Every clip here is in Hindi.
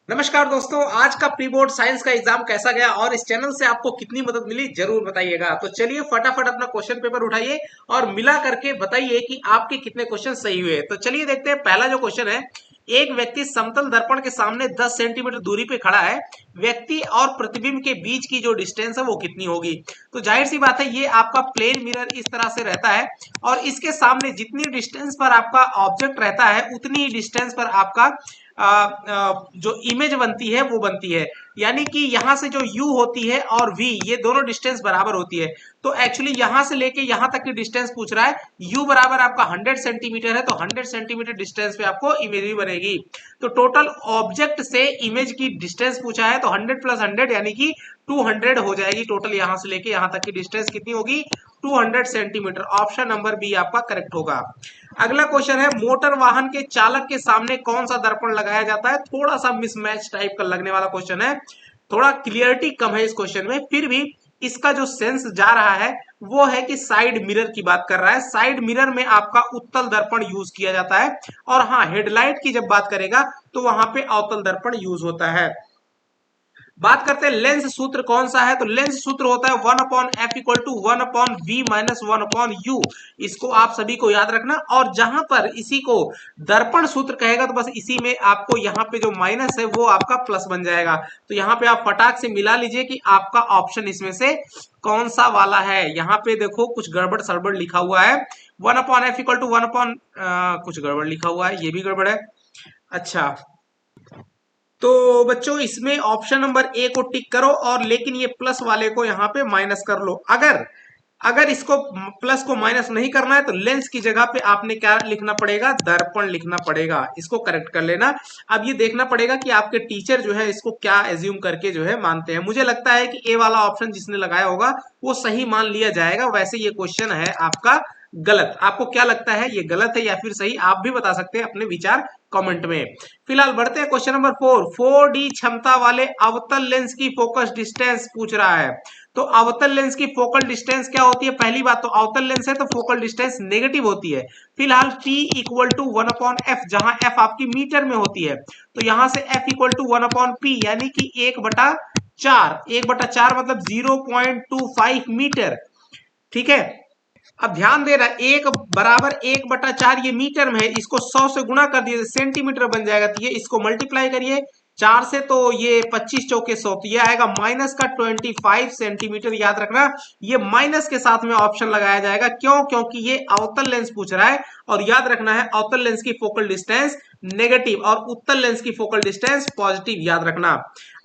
नमस्कार दोस्तों, आज का प्री बोर्ड साइंस का एग्जाम कैसा गया और इस चैनल से आपको कितनी मदद मिली जरूर बताइएगा। तो चलिए फटाफट अपना क्वेश्चन पेपर उठाइए और मिला करके बताइए कि आपके कितने क्वेश्चन सही हुए। तो चलिए देखते हैं। पहला जो क्वेश्चन है, एक व्यक्ति समतल दर्पण के सामने 10 सेंटीमीटर दूरी पे खड़ा है। व्यक्ति और प्रतिबिंब के बीच की जो डिस्टेंस है वो कितनी होगी। तो जाहिर सी बात है, ये आपका प्लेन मिरर इस तरह से रहता है और इसके सामने जितनी डिस्टेंस पर आपका ऑब्जेक्ट रहता है उतनी डिस्टेंस पर आपका जो इमेज बनती है वो बनती है। यानी कि यहां से जो u होती है और v, ये दोनों डिस्टेंस बराबर होती है। तो एक्चुअली यहां से लेके यहां तक की डिस्टेंस पूछ रहा है। u बराबर आपका 100 सेंटीमीटर है, तो 100 सेंटीमीटर डिस्टेंस पे आपको इमेज भी बनेगी। तो टोटल ऑब्जेक्ट से इमेज की डिस्टेंस पूछा है, तो 100 प्लस 100 यानी कि 200 हो जाएगी। टोटल यहां से लेके यहां तक की डिस्टेंस कितनी होगी? 200 सेंटीमीटर। ऑप्शन नंबर बी आपका करेक्ट होगा। अगला क्वेश्चन है, मोटर वाहन के चालक के सामने कौन सा दर्पण लगाया जाता है। थोड़ा सा मिसमैच टाइप का लगने वाला क्वेश्चन है, थोड़ा क्लियरिटी कम है इस क्वेश्चन में, फिर भी इसका जो सेंस जा रहा है वो है कि साइड मिरर की बात कर रहा है। साइड मिरर में आपका उत्तल दर्पण यूज किया जाता है। और हाँ, हेडलाइट की जब बात करेगा तो वहां पे अवतल दर्पण यूज होता है। बात करते हैं लेंस सूत्र कौन सा है। तो लेंस सूत्र होता है 1/f equal to 1/v minus 1/u। इसको आप सभी को याद रखना। और जहां पर इसी को दर्पण सूत्र कहेगा तो बस इसी में आपको यहाँ पे जो माइनस है वो आपका प्लस बन जाएगा। तो यहाँ पे आप फटाक से मिला लीजिए कि आपका ऑप्शन इसमें से कौन सा वाला है। यहाँ पे देखो कुछ गड़बड़ सड़बड़ लिखा हुआ है। 1/f इक्वल टू 1 कुछ गड़बड़ लिखा हुआ है, ये भी गड़बड़ है। अच्छा, तो बच्चों इसमें ऑप्शन नंबर ए को टिक करो और लेकिन ये प्लस वाले को यहाँ पे माइनस कर लो। अगर अगर इसको प्लस को माइनस नहीं करना है तो लेंस की जगह पे आपने क्या लिखना पड़ेगा? दर्पण लिखना पड़ेगा। इसको करेक्ट कर लेना। अब ये देखना पड़ेगा कि आपके टीचर जो है इसको क्या एज्यूम करके जो है मानते हैं। मुझे लगता है कि ए वाला ऑप्शन जिसने लगाया होगा वो सही मान लिया जाएगा। वैसे ये क्वेश्चन है आपका गलत। आपको क्या लगता है, ये गलत है या फिर सही? आप भी बता सकते हैं अपने विचार कमेंट में। फिलहाल बढ़ते हैं क्वेश्चन नंबर 4D क्षमता वाले अवतल लेंस की फोकस डिस्टेंस पूछ रहा है। तो अवतल लेंस की फोकल डिस्टेंस क्या होती है? पहली बात तो अवतल लेंस है तो फोकल डिस्टेंस नेगेटिव होती है। फिलहाल p इक्वल टू 1/f, जहां f आपकी मीटर में होती है, तो यहां से f इक्वल टू 1/p यानी कि 1/4। 1/4 मतलब 0.25 मीटर। ठीक है, अब ध्यान दे रहा है, 1 = 1/4 ये मीटर में है, इसको 100 से गुणा कर दिए सेंटीमीटर बन जाएगा। तो ये इसको मल्टीप्लाई करिए 4 से, तो ये 25 चौके 100, तो ये आएगा माइनस का 25 सेंटीमीटर। याद रखना, ये माइनस के साथ में ऑप्शन लगाया जाएगा। क्यों? क्योंकि ये अवतल लेंस पूछ रहा है और याद रखना है अवतल लेंस की फोकल डिस्टेंस नेगेटिव और उत्तल लेंस की फोकल डिस्टेंस पॉजिटिव। याद रखना।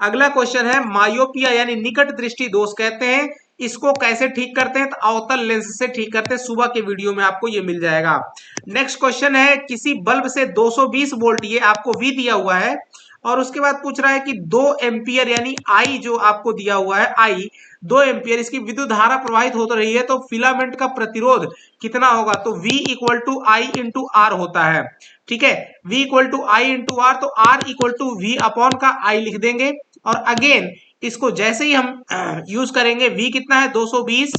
अगला क्वेश्चन है, मायोपिया यानी निकट दृष्टि दोष कहते हैं, इसको कैसे ठीक करते हैं? तो अवतल लेंस से ठीक करते हैं। सुबह के वीडियो में आपको ये मिल जाएगा। नेक्स्ट क्वेश्चन है, किसी बल्ब से 220 वोल्ट, ये आपको V दिया हुआ है, और उसके बाद पूछ रहा है कि 2 एम्पियर यानी I जो आपको दिया हुआ है, I 2 एम्पियर इसकी विद्युत धारा प्रवाहित हो रही है, तो फिलामेंट का प्रतिरोध कितना होगा? तो V equal to I into R होता है। ठीक है, V equal to I into R, तो R equal to V upon का I लिख देंगे। और अगेन इसको जैसे ही हम यूज करेंगे, V कितना है? 220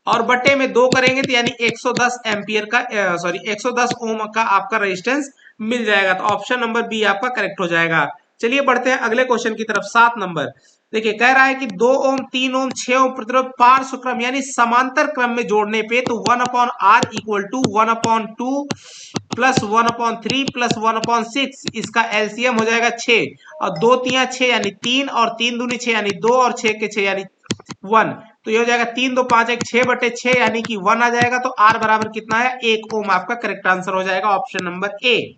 और बट्टे में 2 करेंगे तो यानी 110 एम्पियर का, सॉरी 110 ओम का आपका रेजिस्टेंस मिल जाएगा। तो ऑप्शन नंबर बी आपका करेक्ट हो जाएगा। चलिए बढ़ते हैं अगले क्वेश्चन की तरफ। 7 नंबर देखिए, कह रहा है कि 2 ओम, 3 ओम, 6 ओम प्रतिरोध पार्श्व क्रम यानी समांतर क्रम में जोड़ने पे, तो 1/r equal to 1/2 plus 1/3 plus 1/6, इसका एलसीएम हो जाएगा 6, और 2 तिया 6 यानी 3, और 3 दूनी 6 यानी 2, और 6 के 6 यानी 1। तो ये हो जाएगा 3 2 5 1 6/6 यानी कि 1 आ जाएगा। तो आर बराबर कितना है? 1 ओम। आपका करेक्ट आंसर हो जाएगा ऑप्शन नंबर ए।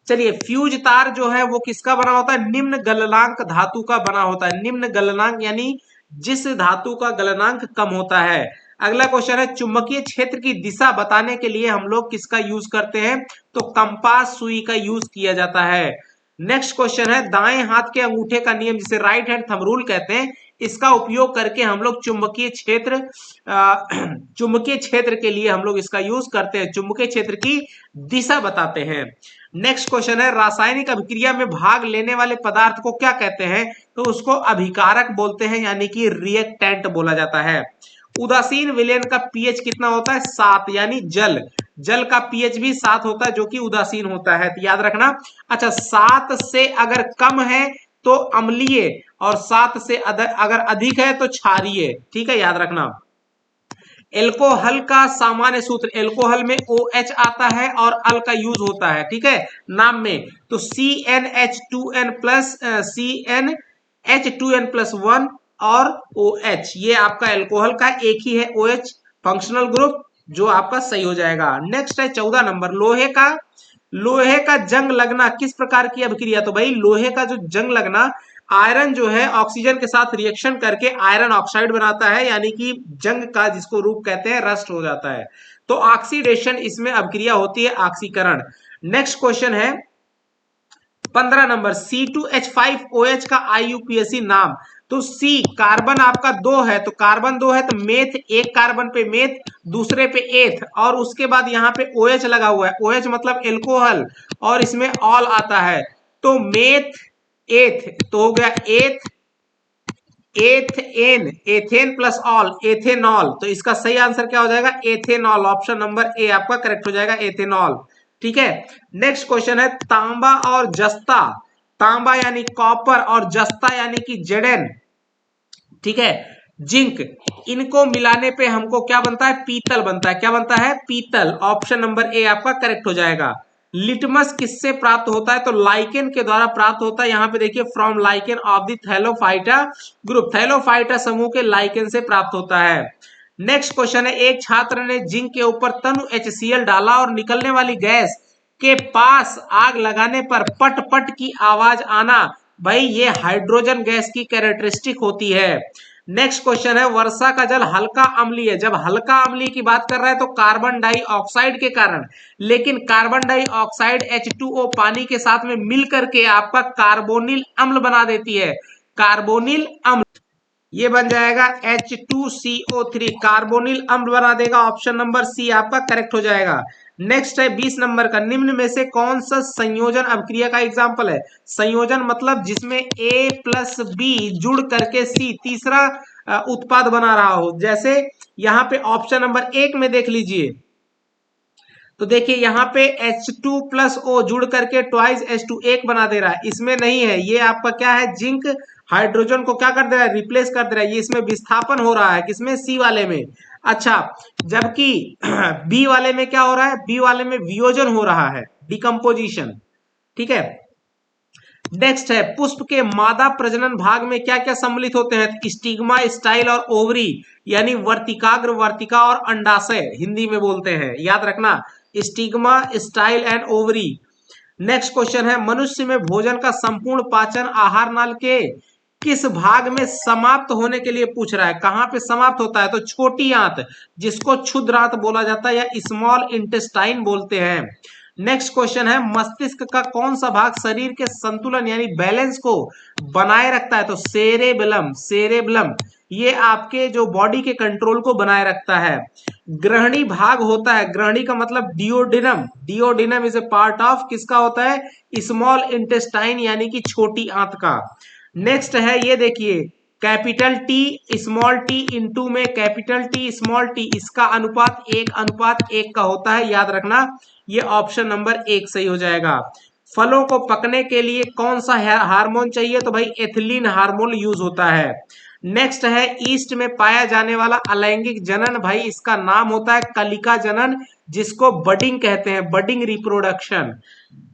चलिए, फ्यूज तार जो है वो किसका बना होता है? निम्न गलनांक धातु का बना होता है। निम्न गलनांक यानी जिस धातु का गलनांक कम होता है। अगला क्वेश्चन है, चुंबकीय क्षेत्र की दिशा बताने के लिए हम लोग किसका यूज करते हैं? तो कंपास सुई का यूज किया जाता है। नेक्स्ट क्वेश्चन है, दाएं हाथ के अंगूठे का नियम जिसे राइट हैंड थंब रूल कहते हैं, इसका उपयोग करके हम लोग चुंबकीय क्षेत्र चुंबकीय क्षेत्र के लिए हम लोग इसका यूज करते हैं, चुंबकीय क्षेत्र की दिशा बताते हैं। नेक्स्ट क्वेश्चन है, रासायनिक अभिक्रिया में भाग लेने वाले पदार्थ को क्या कहते हैं? तो उसको अभिकारक बोलते हैं यानी कि रिएक्टेंट बोला जाता है। उदासीन विलयन का पीएच कितना होता है? 7, यानी जल जल का पीएच भी 7 होता है जो कि उदासीन होता है, तो याद रखना। अच्छा, 7 से अगर कम है तो अम्लीय, और 7 से अगर अधिक है तो क्षारीय, ठीक है, याद रखना। एल्कोहल का सामान्य सूत्र, एल्कोहल में OH आता है और अल का यूज होता है, ठीक है, नाम में, तो CnH2n प्लस CnH2n+1 और OH, ये आपका एल्कोहल का एक ही है OH फंक्शनल ग्रुप, जो आपका सही हो जाएगा। नेक्स्ट है 14 नंबर, लोहे का जंग लगना किस प्रकार की अभिक्रिया? तो भाई लोहे का जो जंग लगना, आयरन जो है ऑक्सीजन के साथ रिएक्शन करके आयरन ऑक्साइड बनाता है, यानी कि जंग का जिसको रूप कहते हैं रस्ट हो जाता है, तो ऑक्सीडेशन इसमें अभिक्रिया होती है, ऑक्सीकरण। नेक्स्ट क्वेश्चन है 15 नंबर, C2H5OH का IUPAC नाम। तो C कार्बन आपका 2 है, तो कार्बन 2 है तो मेथ, एक कार्बन पे मेथ, दूसरे पे एथ, और उसके बाद यहाँ पे OH लगा हुआ है, OH मतलब एल्कोहल, और इसमें ऑल आता है, तो मेथ एथ, तो हो गया एथ ethane, ethane plus all, ethanol, तो इसका सही आंसर क्या हो जाएगा? एथेनॉल, ऑप्शन नंबर ए आपका करेक्ट हो जाएगा, एथेनॉल, ठीक है। नेक्स्ट क्वेश्चन है तांबा और जस्ता, तांबा यानी कॉपर और जस्ता यानी कि जेडन, ठीक है, जिंक, इनको मिलाने पे हमको क्या बनता है? पीतल बनता है, क्या बनता है? पीतल, ऑप्शन नंबर ए आपका करेक्ट हो जाएगा। लिटमस किससे प्राप्त होता है? तो लाइकेन के द्वारा प्राप्त होता है, यहाँ पे देखिए from lichen of the Thallophyta group, Thallophyta समूह के लाइकेन से प्राप्त होता है। नेक्स्ट क्वेश्चन है, एक छात्र ने जिंक के ऊपर तनु HCl डाला और निकलने वाली गैस के पास आग लगाने पर पट पट की आवाज आना, भाई ये हाइड्रोजन गैस की कैरेक्टरिस्टिक होती है। नेक्स्ट क्वेश्चन है, वर्षा का जल हल्का अम्लीय है, जब हल्का अम्लीय की बात कर रहा है तो कार्बन डाइऑक्साइड के कारण, लेकिन कार्बन डाइऑक्साइड H2O पानी के साथ में मिल करके आपका कार्बोनिल अम्ल बना देती है, कार्बोनिल अम्ल, ये बन जाएगा H2CO3, कार्बोनिल अम्ल बना देगा, ऑप्शन नंबर सी आपका करेक्ट हो जाएगा। नेक्स्ट है 20 नंबर का, निम्न में से कौन सा संयोजन अभिक्रिया का एग्जाम्पल है? संयोजन मतलब जिसमें A+B जुड़ करके C तीसरा उत्पाद बना रहा हो, जैसे यहाँ पे ऑप्शन नंबर 1 में देख लीजिए, तो देखिए यहाँ पे H2+O जुड़ करके ट्वाइस H2 एक बना दे रहा है, इसमें नहीं है, ये आपका क्या है? जिंक हाइड्रोजन को क्या कर दे रहा है? रिप्लेस कर दे रहा है, ये इसमें विस्थापन हो रहा है, किसमें? सी वाले में। अच्छा, जबकि बी वाले में क्या हो रहा है? बी वाले में वियोजन हो रहा है, डिकम्पोजिशन, ठीक है। नेक्स्ट है, पुष्प के मादा प्रजनन भाग में क्या क्या सम्मिलित होते हैं? स्टिग्मा, स्टाइल और ओवरी, यानी वर्तिकाग्र, वर्तिका और अंडाशय हिंदी में बोलते हैं, याद रखना, stigma, style and ovary. Next question है, मनुष्य में भोजन का संपूर्ण पाचन आहार नाल के किस भाग में समाप्त होने के लिए पूछ रहा है? कहां पे समाप्त होता है? तो छोटी आंत, जिसको क्षुद्र आंत बोला जाता है या स्मॉल इंटेस्टाइन बोलते हैं। नेक्स्ट क्वेश्चन है, मस्तिष्क का कौन सा भाग शरीर के संतुलन यानी बैलेंस को बनाए रखता है? तो सेरेबेलम, सेरेबेलम, ये आपके जो बॉडी के कंट्रोल को बनाए रखता है। ग्रहणी भाग होता है, ग्रहणी का मतलब duodenum, duodenum is a part of किसका होता है? स्मॉल इंटेस्टाइन यानी कि छोटी आंत का। नेक्स्ट है, ये देखिए, capital T small T into में कैपिटल टी स्मॉल टी, इसका अनुपात 1:1 का होता है, याद रखना, ये ऑप्शन नंबर 1 सही हो जाएगा। फलों को पकने के लिए कौन सा हार्मोन चाहिए? तो भाई एथिलीन हार्मोन यूज होता है। नेक्स्ट है, ईस्ट में पाया जाने वाला अलैंगिक जनन, भाई इसका नाम होता है कलिका जनन, जिसको बडिंग कहते हैं, बडिंग रिप्रोडक्शन।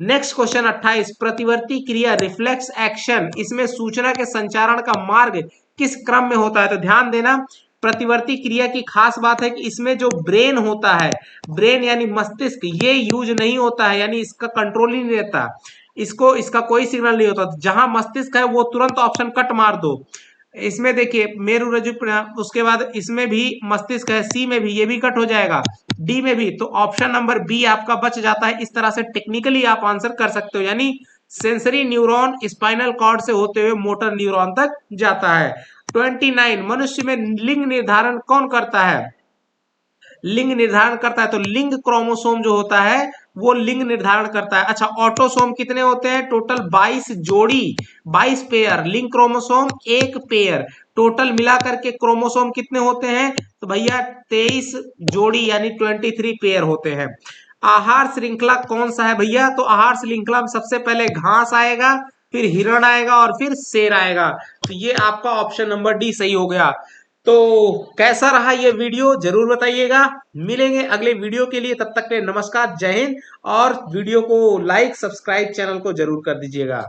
नेक्स्ट क्वेश्चन 28, प्रतिवर्ती क्रिया रिफ्लेक्स एक्शन, इसमें सूचना के संचारण का मार्ग किस क्रम में होता है? तो ध्यान देना, प्रतिवर्ती क्रिया की खास बात है कि इसमें जो ब्रेन होता है, ब्रेन यानी मस्तिष्क, ये यूज नहीं होता है, यानी इसका कंट्रोल ही नहीं रहता, इसका कोई सिग्नल नहीं होता, जहां मस्तिष्क है वो तुरंत ऑप्शन कट मार दो। इसमें देखिए मेरु रज्जु, उसके बाद इसमें भी मस्तिष्क है, सी में भी, ये भी कट हो जाएगा, डी में भी, तो ऑप्शन नंबर बी आपका बच जाता है। इस तरह से टेक्निकली आप आंसर कर सकते हो, यानी सेंसरी न्यूरॉन स्पाइनल कॉर्ड से होते हुए मोटर न्यूरॉन तक जाता है। 29, मनुष्य में लिंग निर्धारण कौन करता है? लिंग निर्धारण करता है, तो लिंग क्रोमोसोम जो होता है वो लिंग निर्धारण करता है। अच्छा, ऑटोसोम कितने होते हैं? टोटल 22 जोड़ी, 22 पेयर। लिंग क्रोमोसोम 1 पेयर। टोटल मिलाकर के क्रोमोसोम कितने होते हैं? तो भैया 23 जोड़ी यानी 23 पेयर होते हैं। आहार श्रृंखला कौन सा है भैया? तो आहार श्रृंखला में सबसे पहले घास आएगा, फिर हिरण आएगा और फिर शेर आएगा। तो ये आपका ऑप्शन नंबर डी सही हो गया। तो कैसा रहा ये वीडियो जरूर बताइएगा। मिलेंगे अगले वीडियो के लिए, तब तक के लिए नमस्कार, जय हिंद। और वीडियो को लाइक सब्सक्राइब चैनल को जरूर कर दीजिएगा।